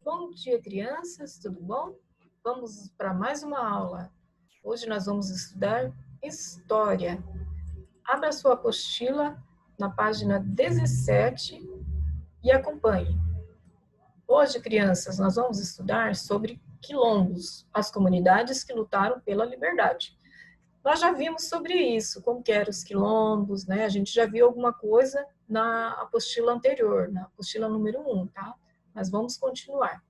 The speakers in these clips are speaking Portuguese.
Bom dia, crianças, tudo bom? Vamos para mais uma aula. Hoje nós vamos estudar História. Abra sua apostila na página 17 e acompanhe. Hoje, crianças, nós vamos estudar sobre quilombos, as comunidades que lutaram pela liberdade. Nós já vimos sobre isso, como que eram os quilombos, né? A gente já viu alguma coisa na apostila anterior, na apostila número 1, tá? Mas vamos continuar.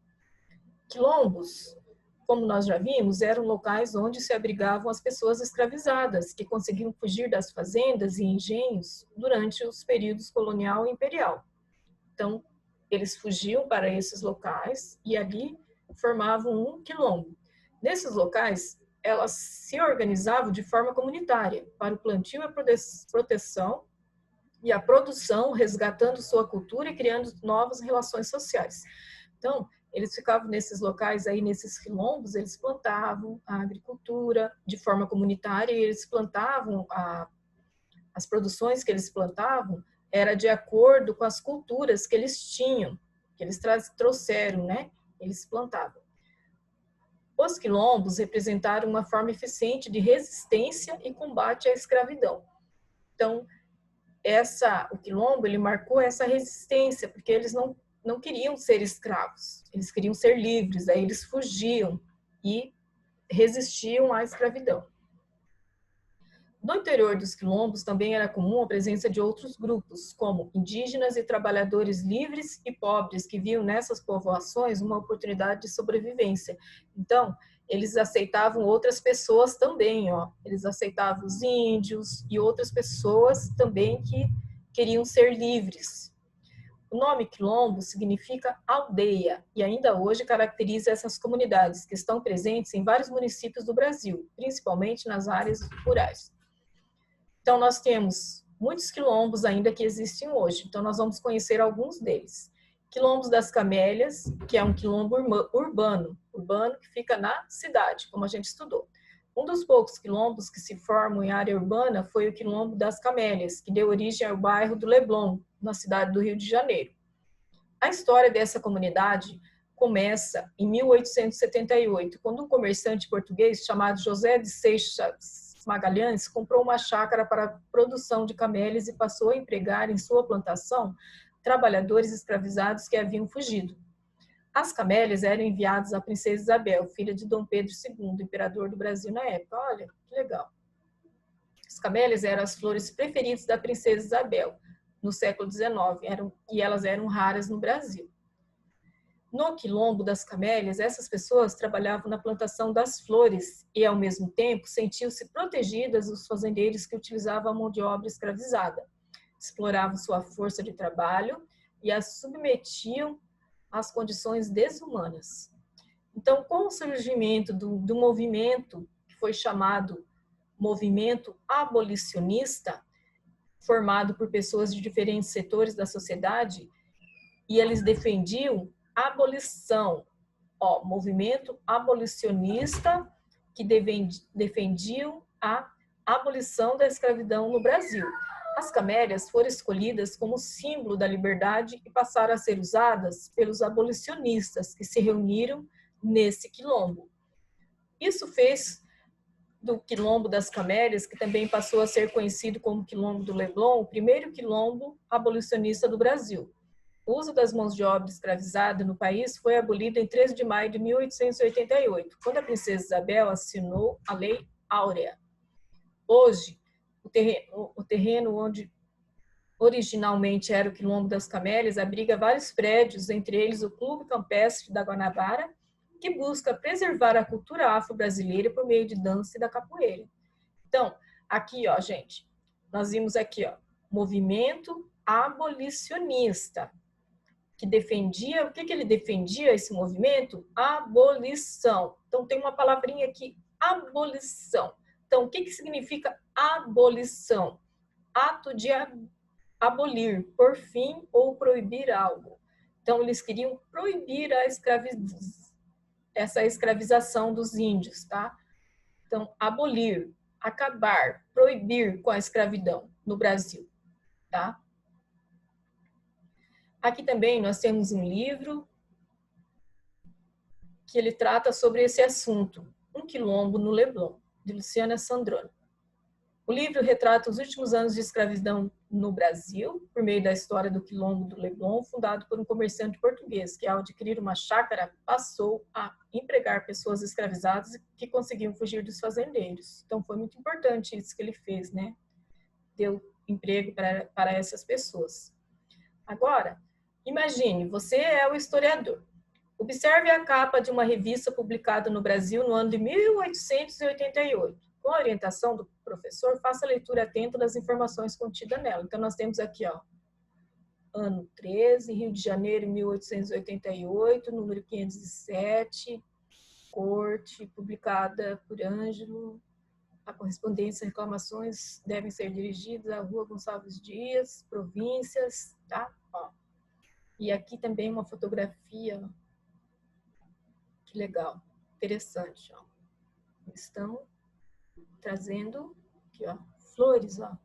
Quilombos, como nós já vimos, eram locais onde se abrigavam as pessoas escravizadas, que conseguiam fugir das fazendas e engenhos durante os períodos colonial e imperial. Então, eles fugiam para esses locais e ali formavam um quilombo. Nesses locais, elas se organizavam de forma comunitária para o plantio e a proteção e a produção, resgatando sua cultura e criando novas relações sociais. Então, eles ficavam nesses locais aí, nesses quilombos, eles plantavam a agricultura de forma comunitária e eles plantavam as produções que eles plantavam era de acordo com as culturas que eles tinham, que eles trouxeram, né? Eles plantavam. Os quilombos representaram uma forma eficiente de resistência e combate à escravidão. Então, o quilombo, ele marcou essa resistência, porque eles não queriam ser escravos, eles queriam ser livres, aí eles fugiam e resistiam à escravidão. No interior dos quilombos também era comum a presença de outros grupos, como indígenas e trabalhadores livres e pobres, que viam nessas povoações uma oportunidade de sobrevivência. Então, eles aceitavam outras pessoas também, ó. Eles aceitavam os índios e outras pessoas também que queriam ser livres. O nome quilombo significa aldeia e ainda hoje caracteriza essas comunidades que estão presentes em vários municípios do Brasil, principalmente nas áreas rurais. Então, nós temos muitos quilombos ainda que existem hoje. Então, nós vamos conhecer alguns deles. Quilombos das Camélias, que é um quilombo urbano que fica na cidade, como a gente estudou. Um dos poucos quilombos que se formam em área urbana foi o quilombo das Camélias, que deu origem ao bairro do Leblon, na cidade do Rio de Janeiro. A história dessa comunidade começa em 1878, quando um comerciante português chamado José de Seixas Magalhães comprou uma chácara para a produção de camélias e passou a empregar em sua plantação trabalhadores escravizados que haviam fugido. As camélias eram enviadas à princesa Isabel, filha de Dom Pedro II, imperador do Brasil na época. Olha, que legal. As camélias eram as flores preferidas da princesa Isabel no século XIX, e elas eram raras no Brasil. No quilombo das Camélias, essas pessoas trabalhavam na plantação das flores e, ao mesmo tempo, sentiam-se protegidas dos fazendeiros que utilizavam a mão de obra escravizada. Exploravam sua força de trabalho e as submetiam às condições desumanas. Então, com o surgimento do movimento, que foi chamado movimento abolicionista, formado por pessoas de diferentes setores da sociedade, e eles defendiam a abolição, movimento abolicionista que defendiam a abolição da escravidão no Brasil. As camélias foram escolhidas como símbolo da liberdade e passaram a ser usadas pelos abolicionistas que se reuniram nesse quilombo. Isso fez do quilombo das Camélias, que também passou a ser conhecido como quilombo do Leblon, o primeiro quilombo abolicionista do Brasil. O uso das mãos de obra escravizada no país foi abolido em 13 de maio de 1888, quando a princesa Isabel assinou a Lei Áurea. Hoje, o terreno onde originalmente era o Quilombo das Camélias abriga vários prédios, entre eles o Clube Campestre da Guanabara, que busca preservar a cultura afro-brasileira por meio de dança e da capoeira. Então, aqui, ó, gente, nós vimos aqui, ó, movimento abolicionista, que defendia, o que ele defendia, esse movimento? Abolição. Então, tem uma palavrinha aqui, abolição. Então, o que significa abolição? Ato de abolir, por fim ou proibir algo. Então, eles queriam proibir essa escravização dos índios, tá? Então, abolir, acabar, proibir com a escravidão no Brasil, tá? Aqui também nós temos um livro que ele trata sobre esse assunto, Um Quilombo no Leblon, de Luciana Sandrone. O livro retrata os últimos anos de escravidão no Brasil, por meio da história do Quilombo do Leblon, fundado por um comerciante português, que ao adquirir uma chácara, passou a empregar pessoas escravizadas que conseguiam fugir dos fazendeiros. Então, foi muito importante isso que ele fez, né? Deu emprego para essas pessoas. Agora, imagine, você é o historiador. Observe a capa de uma revista publicada no Brasil no ano de 1888. Com a orientação do professor, faça a leitura atenta das informações contidas nela. Então, nós temos aqui, ó, ano 13, Rio de Janeiro, 1888, número 507, corte, publicada por Ângelo. A correspondência e reclamações devem ser dirigidas à Rua Gonçalves Dias, províncias, tá? Ó. E aqui também uma fotografia, ó. Que legal, interessante, ó. Estão trazendo aqui, ó, flores, ó,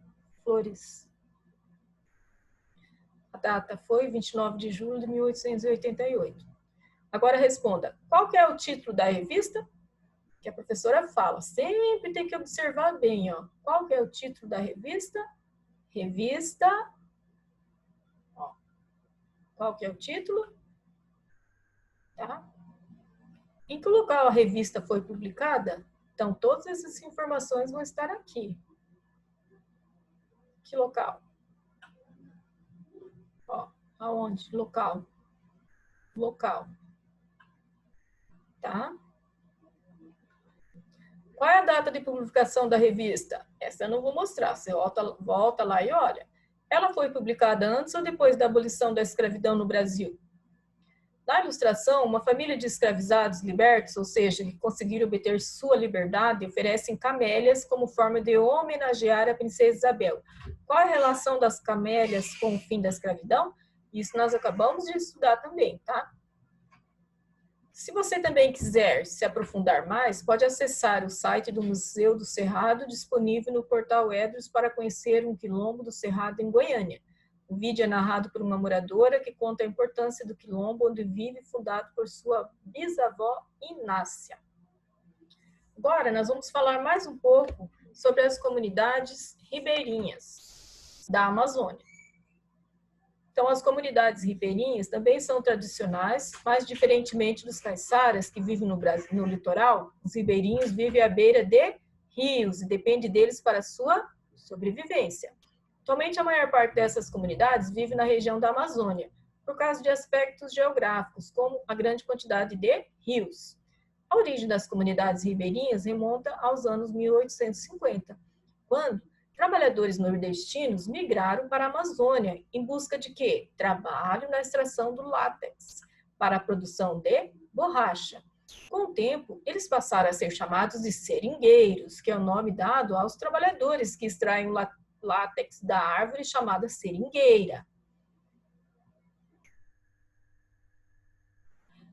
flores. A data foi 29 de julho de 1888. Agora responda, qual que é o título da revista? Que a professora fala, sempre tem que observar bem, ó. Qual que é o título da revista? Revista, ó. Qual que é o título? Tá? Em que local a revista foi publicada? Então, todas essas informações vão estar aqui. Que local? Ó, aonde? Local. Local. Tá? Qual é a data de publicação da revista? Essa eu não vou mostrar. Você volta lá e olha. Ela foi publicada antes ou depois da abolição da escravidão no Brasil? Na ilustração, uma família de escravizados libertos, ou seja, que conseguiram obter sua liberdade, oferecem camélias como forma de homenagear a princesa Isabel. Qual é a relação das camélias com o fim da escravidão? Isso nós acabamos de estudar também, tá? Se você também quiser se aprofundar mais, pode acessar o site do Museu do Cerrado, disponível no portal Edros, para conhecer um quilombo do Cerrado em Goiânia. O vídeo é narrado por uma moradora que conta a importância do quilombo onde vive, fundado por sua bisavó Inácia. Agora, nós vamos falar mais um pouco sobre as comunidades ribeirinhas da Amazônia. Então, as comunidades ribeirinhas também são tradicionais, mas diferentemente dos caiçaras que vivem no Brasil, no litoral, os ribeirinhos vivem à beira de rios e depende deles para a sua sobrevivência. Atualmente, a maior parte dessas comunidades vive na região da Amazônia, por causa de aspectos geográficos, como a grande quantidade de rios. A origem das comunidades ribeirinhas remonta aos anos 1850, quando trabalhadores nordestinos migraram para a Amazônia em busca de quê? Trabalho na extração do látex, para a produção de borracha. Com o tempo, eles passaram a ser chamados de seringueiros, que é o nome dado aos trabalhadores que extraem o látex da árvore chamada seringueira.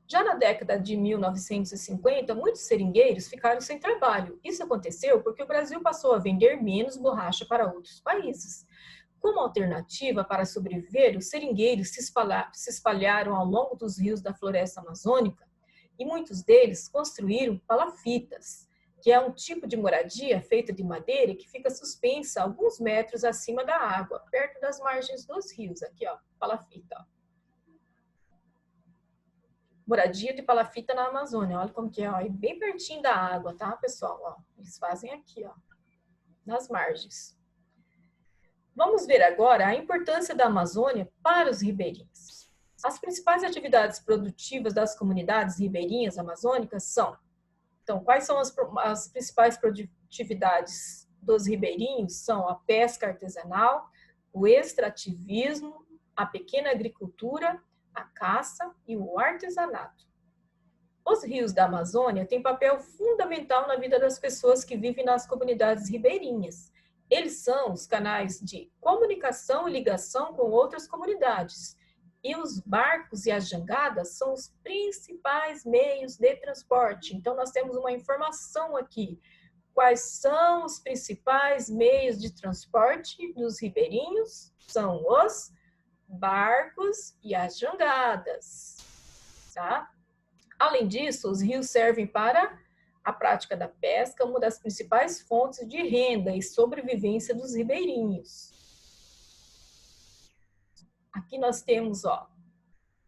Já na década de 1950, muitos seringueiros ficaram sem trabalho. Isso aconteceu porque o Brasil passou a vender menos borracha para outros países. Como alternativa para sobreviver, os seringueiros se espalharam ao longo dos rios da floresta amazônica e muitos deles construíram palafitas, que é um tipo de moradia feita de madeira que fica suspensa alguns metros acima da água, perto das margens dos rios. Aqui, ó, palafita, ó. Moradia de palafita na Amazônia. Olha como que é, ó, é bem pertinho da água, tá, pessoal? Ó, eles fazem aqui, ó, nas margens. Vamos ver agora a importância da Amazônia para os ribeirinhos. As principais atividades produtivas das comunidades ribeirinhas amazônicas são... Então, quais são as principais produtividades dos ribeirinhos? São a pesca artesanal, o extrativismo, a pequena agricultura, a caça e o artesanato. Os rios da Amazônia têm papel fundamental na vida das pessoas que vivem nas comunidades ribeirinhas. Eles são os canais de comunicação e ligação com outras comunidades. E os barcos e as jangadas são os principais meios de transporte. Então, nós temos uma informação aqui. Quais são os principais meios de transporte dos ribeirinhos? São os barcos e as jangadas, tá? Além disso, os rios servem para a prática da pesca, uma das principais fontes de renda e sobrevivência dos ribeirinhos. Aqui nós temos, ó,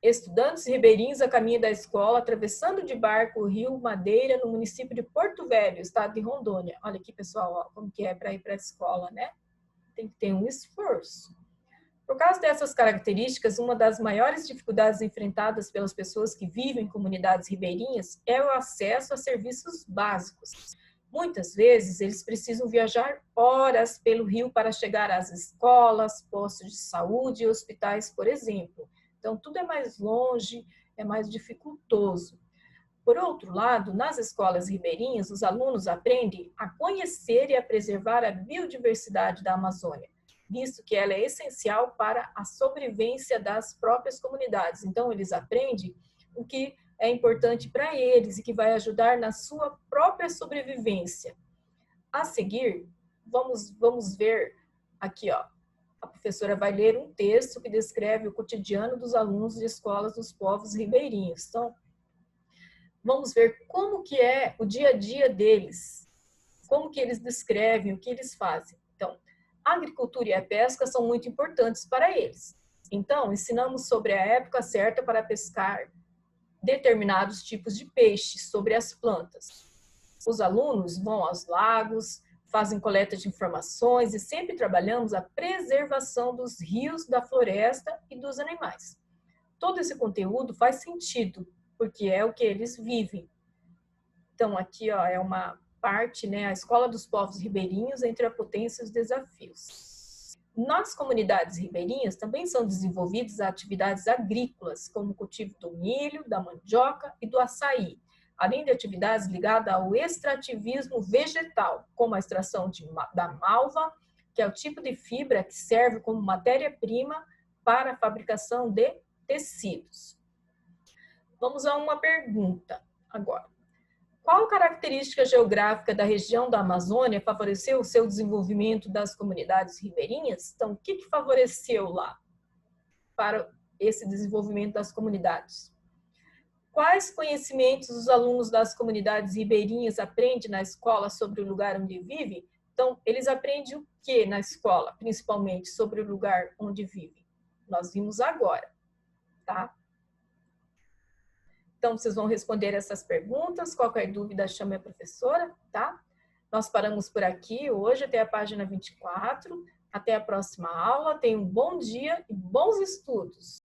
estudantes ribeirinhos a caminho da escola, atravessando de barco o rio Madeira, no município de Porto Velho, estado de Rondônia. Olha aqui, pessoal, ó, como que é para ir para a escola, né? Tem que ter um esforço. Por causa dessas características, uma das maiores dificuldades enfrentadas pelas pessoas que vivem em comunidades ribeirinhas é o acesso a serviços básicos. Muitas vezes, eles precisam viajar horas pelo rio para chegar às escolas, postos de saúde e hospitais, por exemplo. Então, tudo é mais longe, é mais dificultoso. Por outro lado, nas escolas ribeirinhas, os alunos aprendem a conhecer e a preservar a biodiversidade da Amazônia, visto que ela é essencial para a sobrevivência das próprias comunidades. Então, eles aprendem o que é importante para eles e que vai ajudar na sua própria sobrevivência. A seguir, vamos ver aqui, ó. A professora vai ler um texto que descreve o cotidiano dos alunos de escolas dos povos ribeirinhos. Então, vamos ver como que é o dia a dia deles, como que eles descrevem, o que eles fazem. Então, a agricultura e a pesca são muito importantes para eles. Então, ensinamos sobre a época certa para pescar determinados tipos de peixes, sobre as plantas. Os alunos vão aos lagos, fazem coleta de informações e sempre trabalhamos a preservação dos rios, da floresta e dos animais. Todo esse conteúdo faz sentido, porque é o que eles vivem. Então, aqui ó, é uma parte, né, a Escola dos Povos Ribeirinhos entre a potência e os desafios. Nas comunidades ribeirinhas também são desenvolvidas atividades agrícolas, como o cultivo do milho, da mandioca e do açaí, além de atividades ligadas ao extrativismo vegetal, como a extração da malva, que é o tipo de fibra que serve como matéria-prima para a fabricação de tecidos. Vamos a uma pergunta agora. Qual característica geográfica da região da Amazônia favoreceu o seu desenvolvimento das comunidades ribeirinhas? Então, o que favoreceu lá para esse desenvolvimento das comunidades? Quais conhecimentos os alunos das comunidades ribeirinhas aprendem na escola sobre o lugar onde vivem? Então, eles aprendem o que na escola, principalmente sobre o lugar onde vivem? Nós vimos agora, tá? Então, vocês vão responder essas perguntas. Qualquer dúvida, chame a professora, tá? Nós paramos por aqui hoje, até a página 24. Até a próxima aula. Tenham um bom dia e bons estudos.